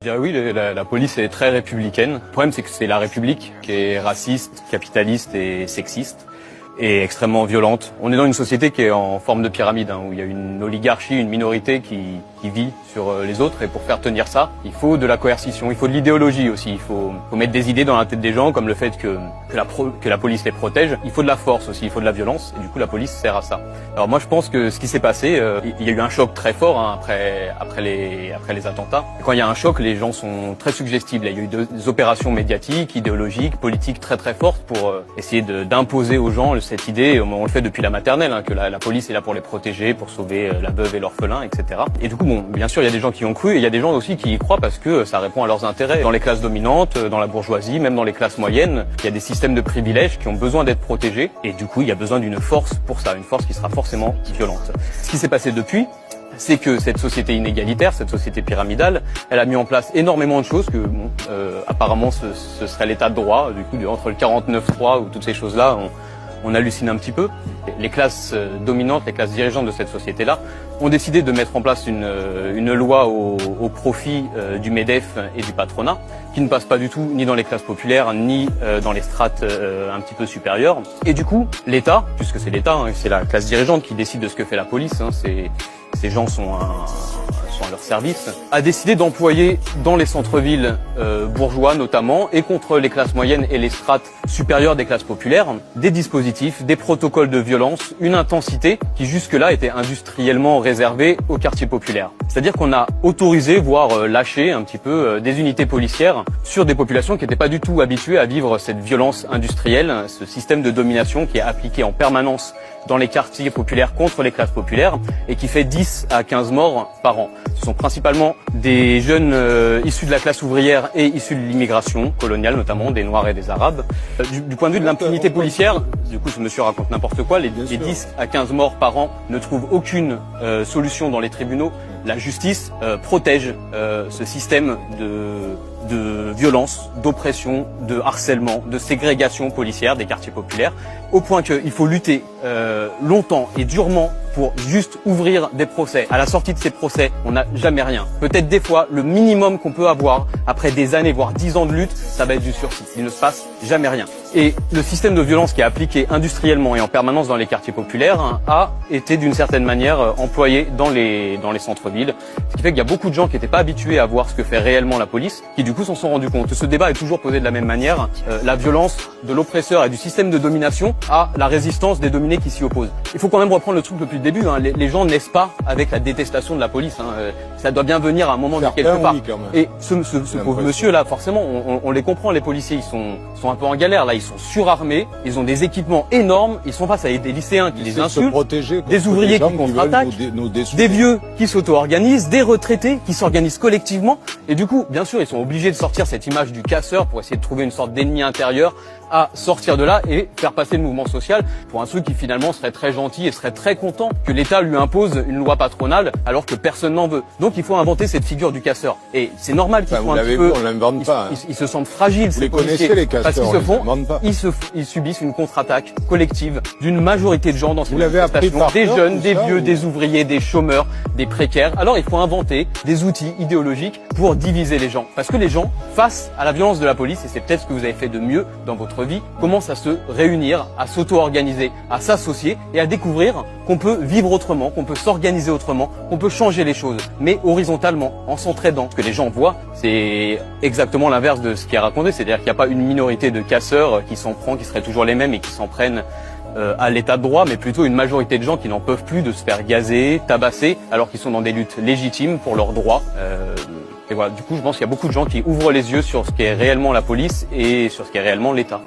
Je dirais oui, la police est très républicaine. Le problème, c'est que c'est la République qui est raciste, capitaliste et sexiste et extrêmement violente. On est dans une société qui est en forme de pyramide, où il y a une oligarchie, une minorité qui vit sur les autres. Et pour faire tenir ça, il faut de la coercition, il faut de l'idéologie aussi. Il faut mettre des idées dans la tête des gens, comme le fait que la police les protège. Il faut de la force aussi, il faut de la violence. Et du coup, la police sert à ça. Alors moi, je pense que ce qui s'est passé, il y a eu un choc très fort après les attentats. Et quand il y a un choc, les gens sont très suggestibles. Il y a eu des opérations médiatiques, idéologiques, politiques très très fortes pour essayer d'imposer aux gens cette idée, on le fait depuis la maternelle, que la police est là pour les protéger, pour sauver la veuve et l'orphelin, etc. Et du coup, bon, bien sûr, il y a des gens qui y ont cru, et il y a des gens aussi qui y croient parce que ça répond à leurs intérêts. Dans les classes dominantes, dans la bourgeoisie, même dans les classes moyennes, il y a des systèmes de privilèges qui ont besoin d'être protégés, et du coup, il y a besoin d'une force pour ça, une force qui sera forcément violente. Ce qui s'est passé depuis, c'est que cette société inégalitaire, cette société pyramidale, elle a mis en place énormément de choses que, apparemment, ce serait l'état de droit. Du coup, entre le 49.3 ou toutes ces choses-là, on hallucine un petit peu. Les classes dominantes, les classes dirigeantes de cette société-là ont décidé de mettre en place une loi au profit du MEDEF et du patronat, qui ne passe pas du tout ni dans les classes populaires, ni dans les strates un petit peu supérieures. Et du coup, l'État, puisque c'est l'État, c'est la classe dirigeante qui décide de ce que fait la police, ces gens sont à leur service, a décidé d'employer dans les centres-villes bourgeois notamment, et contre les classes moyennes et les strates supérieures des classes populaires, des dispositifs, des protocoles de violence, une intensité qui jusque-là était industriellement réservée aux quartiers populaires. C'est-à-dire qu'on a autorisé, voire lâché un petit peu des unités policières sur des populations qui n'étaient pas du tout habituées à vivre cette violence industrielle, ce système de domination qui est appliqué en permanence dans les quartiers populaires contre les classes populaires et qui fait 10 à 15 morts par an. Ce sont principalement des jeunes issus de la classe ouvrière et issus de l'immigration coloniale, notamment des Noirs et des Arabes. Du point de vue de l'impunité policière, du coup ce monsieur raconte n'importe quoi, les 10 à 15 morts par an ne trouvent aucune solution dans les tribunaux. La justice protège ce système de violence, d'oppression, de harcèlement, de ségrégation policière des quartiers populaires, au point qu'il faut lutter longtemps et durement pour juste ouvrir des procès. À la sortie de ces procès, on n'a jamais rien. Peut-être des fois, le minimum qu'on peut avoir, après des années, voire 10 ans de lutte, ça va être du sursis. Il ne se passe jamais rien. Et le système de violence qui est appliqué industriellement et en permanence dans les quartiers populaires a été d'une certaine manière employé dans les centres-villes. Ce qui fait qu'il y a beaucoup de gens qui n'étaient pas habitués à voir ce que fait réellement la police, qui du coup s'en sont rendus compte. Ce débat est toujours posé de la même manière. La violence de l'oppresseur et du système de domination à la résistance des dominés qui s'y opposent. Il faut quand même reprendre le truc depuis le début. Les gens naissent pas avec la détestation de la police. Ça doit bien venir à un moment de quelque part. Oui, et ce pauvre monsieur là, forcément, on les comprend. Les policiers, ils sont un peu en galère là. Ils sont surarmés. Ils ont des équipements énormes. Ils sont face à des lycéens qui les insultent, des ouvriers qui contre-attaquent, des vieux qui s'auto-organisent, des retraités qui s'organisent collectivement. Et du coup, bien sûr, ils sont obligés de sortir cette image du casseur pour essayer de trouver une sorte d'ennemi intérieur, à sortir de là et faire passer le mouvement social pour un truc qui finalement serait très gentil et serait très content que l'État lui impose une loi patronale alors que personne n'en veut. Donc il faut inventer cette figure du casseur. Et c'est normal qu'ils soient un petit peu... on l'invente pas. Ils se sentent fragiles, ces policiers, les casseurs, parce qu'ils subissent une contre-attaque collective d'une majorité de gens dans ces manifestations, des jeunes, des vieux, des ouvriers, des chômeurs, des précaires. Alors il faut inventer des outils idéologiques pour diviser les gens. Parce que les gens, face à la violence de la police, et c'est peut-être ce que vous avez fait de mieux dans votre vie, commencent à se réunir, à s'auto-organiser, à s'associer et à découvrir qu'on peut vivre autrement, qu'on peut s'organiser autrement, qu'on peut changer les choses, mais horizontalement, en s'entraidant. Ce que les gens voient, c'est exactement l'inverse de ce qui est raconté, c'est-à-dire qu'il n'y a pas une minorité de casseurs qui s'en prend, qui seraient toujours les mêmes et qui s'en prennent à l'état de droit, mais plutôt une majorité de gens qui n'en peuvent plus de se faire gazer, tabasser, alors qu'ils sont dans des luttes légitimes pour leurs droits. Et voilà, du coup, je pense qu'il y a beaucoup de gens qui ouvrent les yeux sur ce qu'est réellement la police et sur ce qu'est réellement l'État.